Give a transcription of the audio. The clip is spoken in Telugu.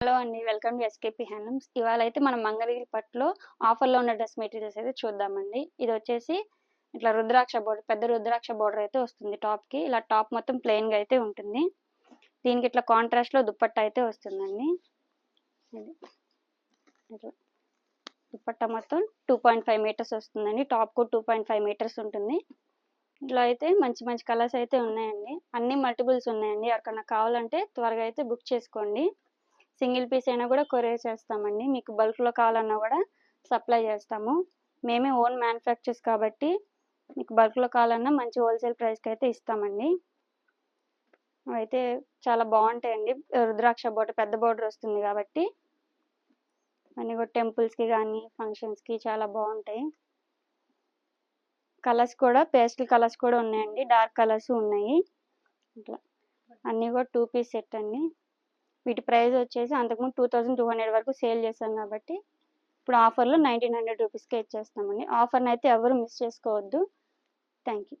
హలో అండి. Welcome to SKP handlooms. ఇవాళైతే మనం మంగళగిరి పట్టులో ఆఫర్‌లో ఉన్న డ్రెస్ మెటీరియల్స్ అయితే చూద్దామండి. ఇదొచ్చేసి ఇట్లా పెద్ద రుద్రాక్ష బోర్డర్ అయితే వస్తుంది టాప్‌కి. ఇలా టాప్ మొత్తం ప్లెయిన్‌గా అయితే ఉంటుంది. దీనికి ఇట్లా కాంట్రాస్ట్‌లో దుపట్టా అయితే వస్తుందండి. ఇది ఇట్లా దుపట్టా మొత్తం 2.5 మీటర్స్ వస్తుందండి. టాప్‌కు 2.5 మీటర్స్ ఉంటుంది. ఇట్లా అయితే మంచి మంచి కలర్స్ అయితే ఉన్నాయండి. అన్ని మల్టిపుల్స్ ఉన్నాయండి. ఎవరికన్నా కావాలంటే త్వరగా అయితే బుక్ చేసుకోండి. సింగిల్ పీస్ అయినా కూడా కొరియర్ చేస్తామండి. మీకు బల్క్‌లో కావాలన్నా కూడా సప్లై చేస్తాము. మేమే ఓన్ మ్యానుఫ్యాక్చర్స్ కాబట్టి మీకు బల్క్‌లో కావాలన్నా మంచి హోల్సేల్ ప్రైస్‌కి అయితే ఇస్తామండి. అయితే చాలా బాగుంటాయండి. రుద్రాక్ష బోర్డర్ పెద్ద బోర్డర్ వస్తుంది కాబట్టి అన్నీ కూడా టెంపుల్స్‌కి కానీ ఫంక్షన్స్‌కి చాలా బాగుంటాయి. కలర్స్ కూడా పేస్టల్ కలర్స్ కూడా ఉన్నాయండి. డార్క్ కలర్స్ ఉన్నాయి. ఇట్లా అన్నీ కూడా 2 పీస్ సెట్ అండి. వీటి ప్రైస్ వచ్చేసి అంతకుముందు 2200 వరకు సేల్ చేశాం కాబట్టి ఇప్పుడు ఆఫర్లో 1900 రూపీస్కే ఇచ్చేస్తామండి. ఆఫర్ని అయితే ఎవరు మిస్ చేసుకోవద్దు. Thank you.